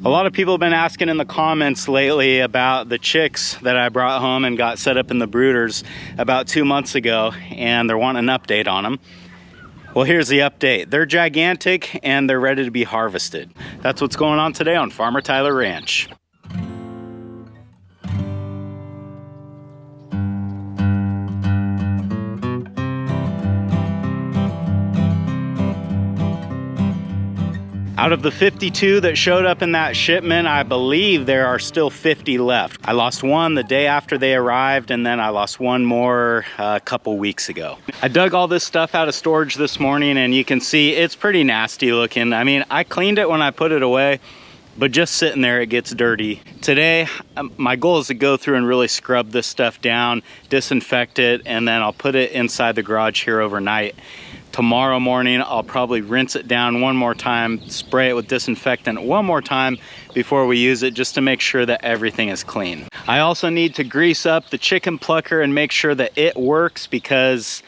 A lot of people have been asking in the comments lately about the chicks that I brought home and got set up in the brooders about 2 months ago, and they're wanting an update on them. Well, here's the update. They're gigantic and they're ready to be harvested. That's what's going on today on Farmertylerranch. Out of the 52 that showed up in that shipment, I believe there are still 50 left. I lost one the day after they arrived, and then I lost one more a couple weeks ago. I dug all this stuff out of storage this morning, and you can see it's pretty nasty looking. I mean, I cleaned it when I put it away, but just sitting there, it gets dirty. Today, my goal is to go through and really scrub this stuff down, disinfect it, and then I'll put it inside the garage here overnight. Tomorrow morning, I'll probably rinse it down one more time, spray it with disinfectant one more time before we use it, just to make sure that everything is clean. I also need to grease up the chicken plucker and make sure that it works, because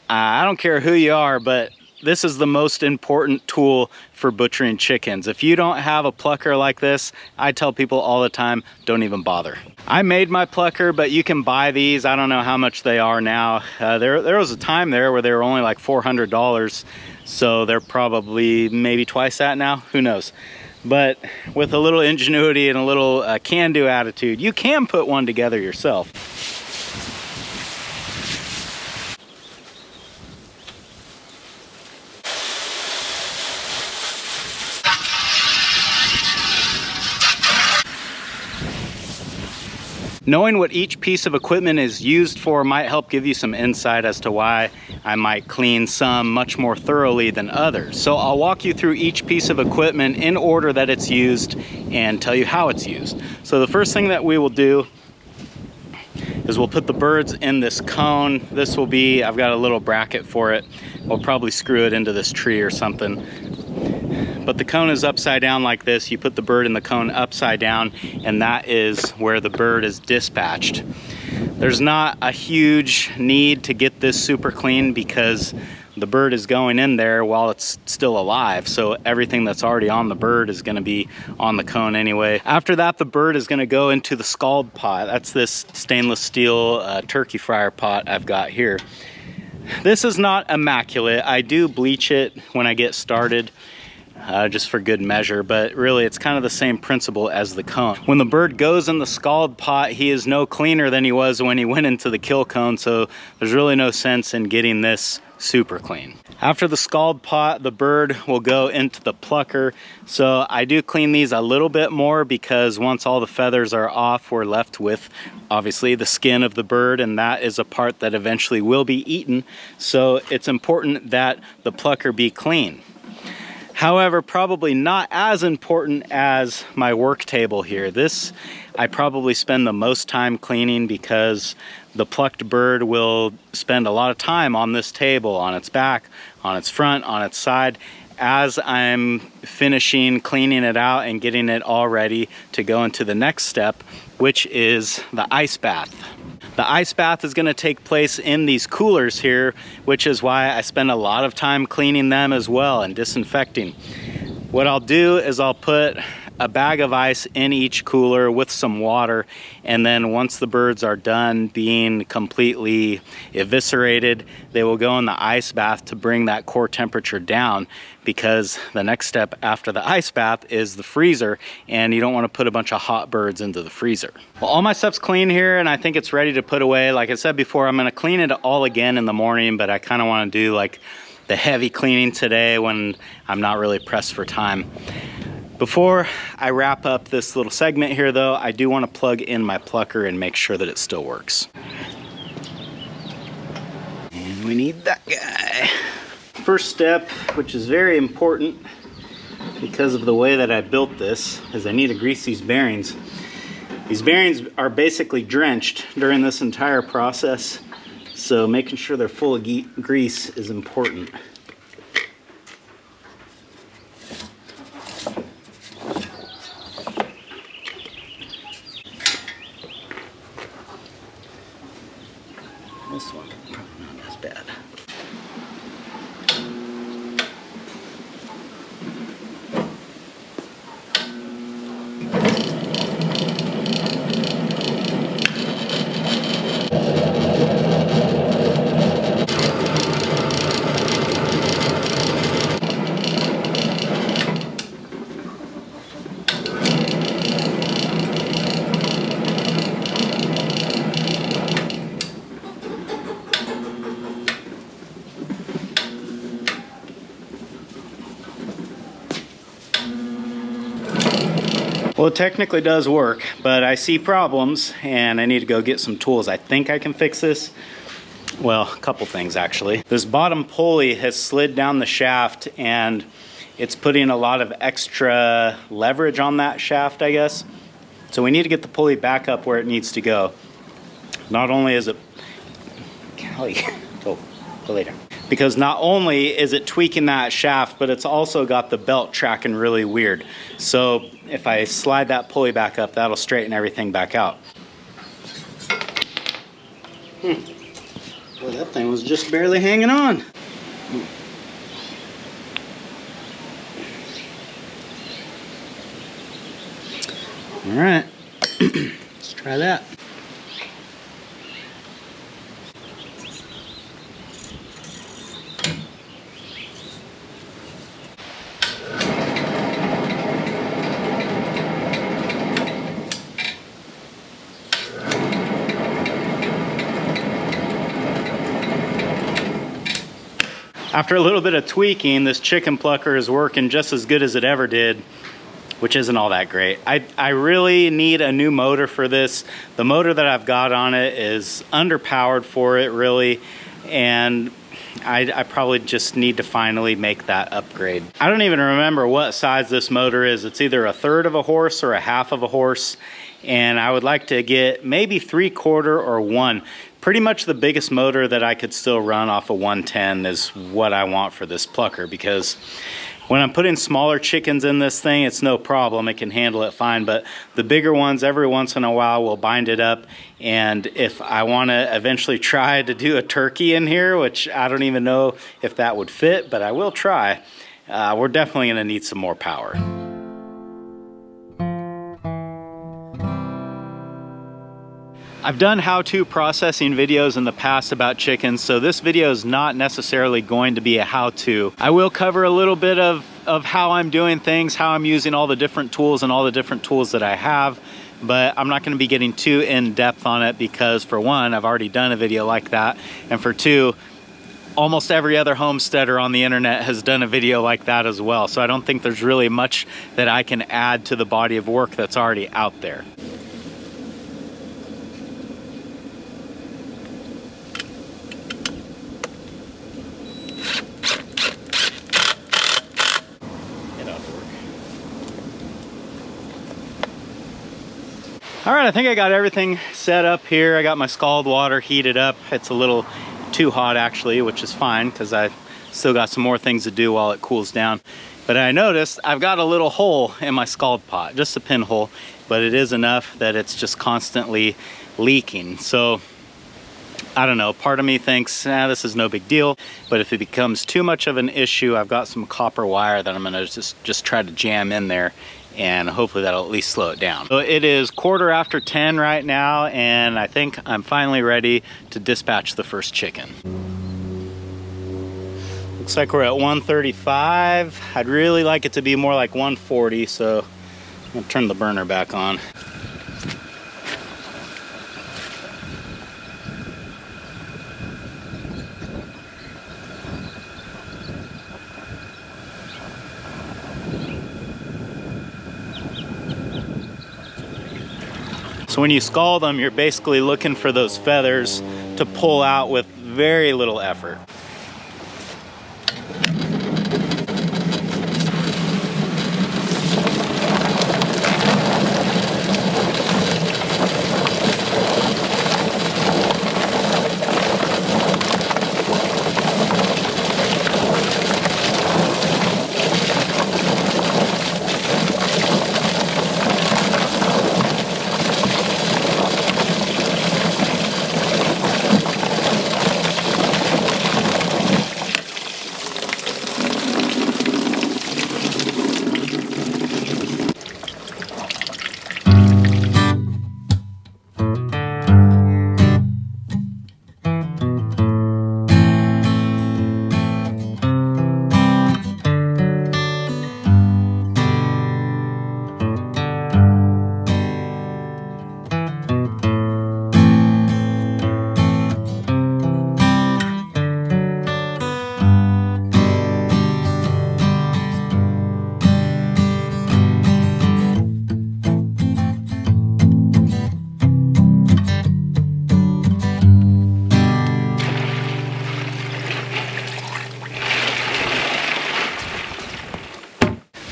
I don't care who you are, but this is the most important tool for butchering chickens. If you don't have a plucker like this, I tell people all the time, don't even bother. I made my plucker, but you can buy these. I don't know how much they are now. There was a time there where they were only like $400, so they're probably maybe twice that now, who knows. But with a little ingenuity and a little can-do attitude, you can put one together yourself. Knowing what each piece of equipment is used for might help give you some insight as to why I might clean some much more thoroughly than others. So I'll walk you through each piece of equipment in order that it's used and tell you how it's used. So the first thing that we will do is we'll put the birds in this cone. This will be, I've got a little bracket for it. We'll probably screw it into this tree or something. But the cone is upside down like this. You put the bird in the cone upside down, and that is where the bird is dispatched. There's not a huge need to get this super clean because the bird is going in there while it's still alive. So everything that's already on the bird is gonna be on the cone anyway. After that, the bird is gonna go into the scald pot. That's this stainless steel turkey fryer pot I've got here. This is not immaculate. I do bleach it when I get started, just for good measure, but really it's kind of the same principle as the cone. When the bird goes in the scald pot, he is no cleaner than he was when he went into the kill cone, so there's really no sense in getting this super clean. After the scald pot, the bird will go into the plucker. So I do clean these a little bit more because once all the feathers are off, we're left with obviously the skin of the bird, and that is a part that eventually will be eaten. So it's important that the plucker be clean. However, probably not as important as my work table here. This I probably spend the most time cleaning because the plucked bird will spend a lot of time on this table, on its back, on its front, on its side, as I'm finishing cleaning it out and getting it all ready to go into the next step, which is the ice bath. The ice bath is going to take place in these coolers here, which is why I spend a lot of time cleaning them as well and disinfecting. What I'll do is I'll put a bag of ice in each cooler with some water, and then once the birds are done being completely eviscerated, they will go in the ice bath to bring that core temperature down, because the next step after the ice bath is the freezer, and you don't want to put a bunch of hot birds into the freezer. Well, all my stuff's clean here and I think it's ready to put away. Like I said before, I'm going to clean it all again in the morning, but I kind of want to do like the heavy cleaning today when I'm not really pressed for time. Before I wrap up this little segment here though, I do want to plug in my plucker and make sure that it still works. And we need that guy. First step, which is very important because of the way that I built this, is I need to grease these bearings. These bearings are basically drenched during this entire process, so making sure they're full of grease is important. This one, probably not as bad. Well, it technically does work, but I see problems and I need to go get some tools. I think I can fix this. Well, a couple things actually. This bottom pulley has slid down the shaft and it's putting a lot of extra leverage on that shaft, I guess. So we need to get the pulley back up where it needs to go. Not only is it, oh, later. Because not only is it tweaking that shaft, but it's also got the belt tracking really weird. So if I slide that pulley back up, that'll straighten everything back out. Boy, that thing was just barely hanging on. All right, let's try that. After a little bit of tweaking, this chicken plucker is working just as good as it ever did, which isn't all that great. I really need a new motor for this. The motor that I've got on it is underpowered for it, really, and I probably just need to finally make that upgrade. I don't even remember what size this motor is. It's either 1/3 of a horse or 1/2 of a horse, and I would like to get maybe 3/4 or 1. Pretty much the biggest motor that I could still run off a 110 is what I want for this plucker, because when I'm putting smaller chickens in this thing, it's no problem. It can handle it fine, but the bigger ones, every once in a while, will bind it up. And if I want to eventually try to do a turkey in here, which I don't even know if that would fit, but I will try, we're definitely going to need some more power. I've done how-to processing videos in the past about chickens, so this video is not necessarily going to be a how-to. I will cover a little bit of how I'm doing things, how I'm using all the different tools and all the different tools that I have, but I'm not going to be getting too in-depth on it because, for one, I've already done a video like that, and for two, almost every other homesteader on the internet has done a video like that as well, so I don't think there's really much that I can add to the body of work that's already out there. All right, I think I got everything set up here. I got my scald water heated up. It's a little too hot actually, which is fine because I still got some more things to do while it cools down. But I noticed I've got a little hole in my scald pot, just a pinhole, but it is enough that it's just constantly leaking. So I don't know, part of me thinks, this is no big deal, but if it becomes too much of an issue, I've got some copper wire that I'm gonna just try to jam in there, and hopefully that'll at least slow it down. So it is 10:15 right now, and I think I'm finally ready to dispatch the first chicken. Looks like we're at 135. I'd really like it to be more like 140, so I'm gonna turn the burner back on. So when you scald them, you're basically looking for those feathers to pull out with very little effort.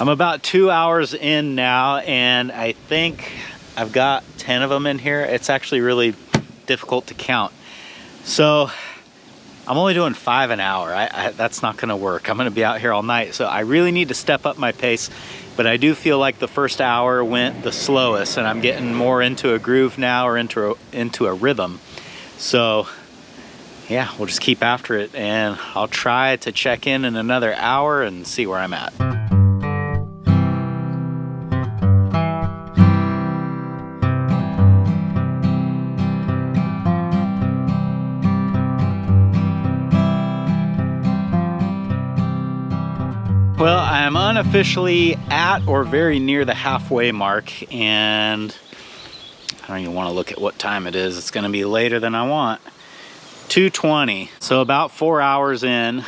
I'm about 2 hours in now, and I think I've got 10 of them in here. It's actually really difficult to count. So I'm only doing 5 an hour. That's not gonna work. I'm gonna be out here all night. So I really need to step up my pace, but I do feel like the first hour went the slowest, and I'm getting more into a groove now, or into a rhythm. So yeah, we'll just keep after it, and I'll try to check in another hour and see where I'm at. Well, I'm unofficially at or very near the halfway mark, and I don't even want to look at what time it is. It's gonna be later than I want. 2:20, so about 4 hours in,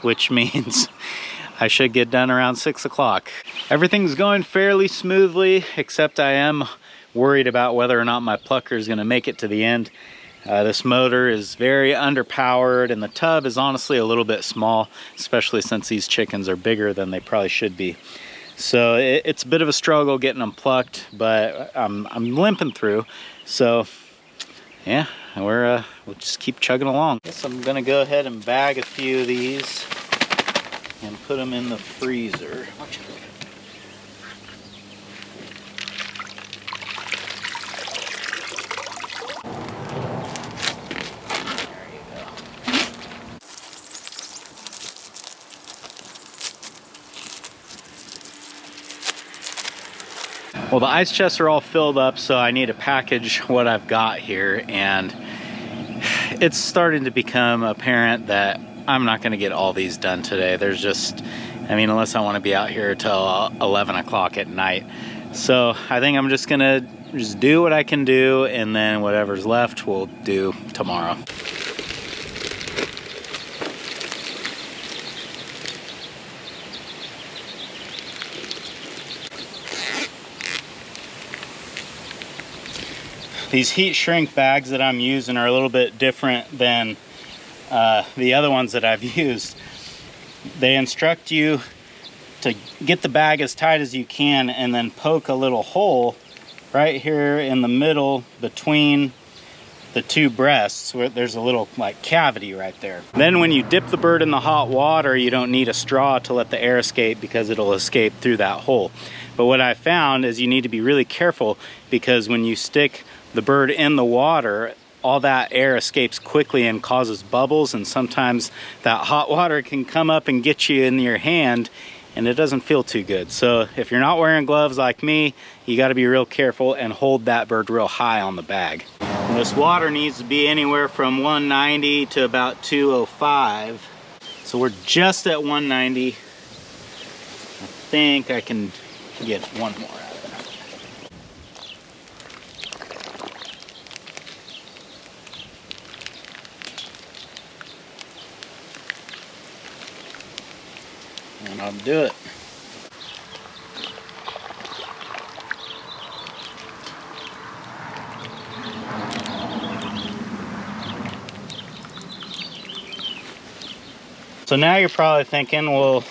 which means I should get done around 6 o'clock. Everything's going fairly smoothly, except I am worried about whether or not my plucker is gonna make it to the end. This motor is very underpowered, and the tub is honestly a little bit small, especially since these chickens are bigger than they probably should be. So it's a bit of a struggle getting them plucked, but I'm limping through. So yeah, we'll just keep chugging along. Guess I'm gonna go ahead and bag a few of these and put them in the freezer. Well, the ice chests are all filled up, so I need to package what I've got here, and it's starting to become apparent that I'm not going to get all these done today. There's just, I mean, unless I want to be out here till 11 o'clock at night. So I think I'm just going to do what I can do, and then whatever's left we'll do tomorrow. These heat shrink bags that I'm using are a little bit different than the other ones that I've used. They instruct you to get the bag as tight as you can and then poke a little hole right here in the middle between the two breasts, where there's a little like cavity right there. Then when you dip the bird in the hot water, you don't need a straw to let the air escape, because it'll escape through that hole. But what I found is you need to be really careful, because when you stick the bird in the water, all that air escapes quickly and causes bubbles, and sometimes that hot water can come up and get you in your hand, and it doesn't feel too good. So if you're not wearing gloves like me, you got to be real careful and hold that bird real high on the bag. And this water needs to be anywhere from 190 to about 205. So we're just at 190. I think I can get one more out of it. And I'll do it. So now you're probably thinking, well,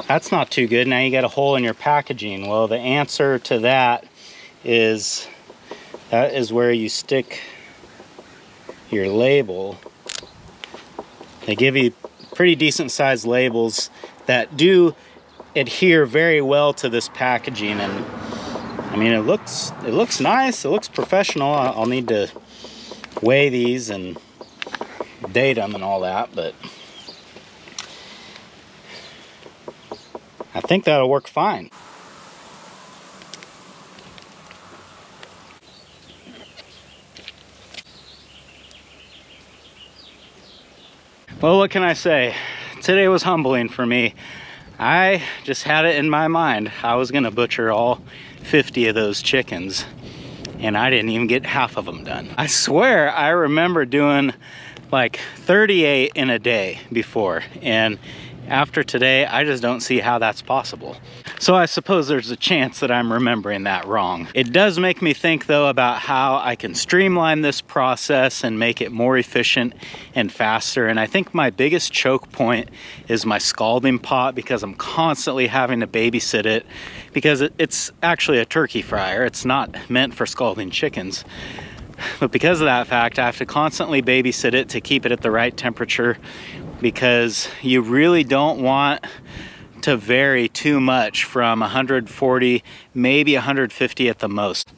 that's not too good. Now you got a hole in your packaging. Well, the answer to that is where you stick your label. They give you pretty decent sized labels that do adhere very well to this packaging, and I mean, it looks nice, it looks professional. I'll need to weigh these and date them and all that, but I think that'll work fine. Well, what can I say? Today was humbling for me. I just had it in my mind I was gonna butcher all 50 of those chickens, and I didn't even get half of them done. I swear I remember doing like 38 in a day before, and after today I just don't see how that's possible. So I suppose there's a chance that I'm remembering that wrong. It does make me think though about how I can streamline this process and make it more efficient and faster. And I think my biggest choke point is my scalding pot, because I'm constantly having to babysit it, because it's actually a turkey fryer. It's not meant for scalding chickens. But because of that fact, I have to constantly babysit it to keep it at the right temperature, because you really don't want to vary too much from 140, maybe 150 at the most.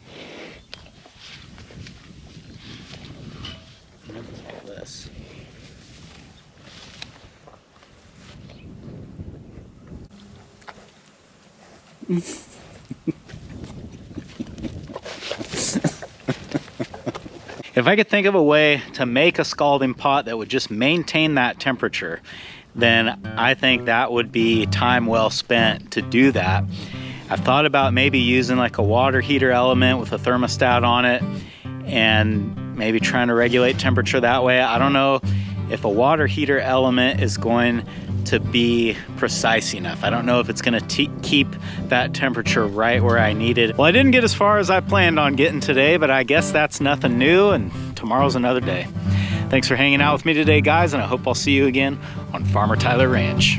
If I could think of a way to make a scalding pot that would just maintain that temperature, then I think that would be time well spent to do that. I've thought about maybe using like a water heater element with a thermostat on it and maybe trying to regulate temperature that way. I don't know if a water heater element is going to be precise enough. I don't know if it's going to keep that temperature right where I need it. Well, I didn't get as far as I planned on getting today, but I guess that's nothing new, and tomorrow's another day. Thanks for hanging out with me today, guys, and I hope I'll see you again on Farmer Tyler Ranch.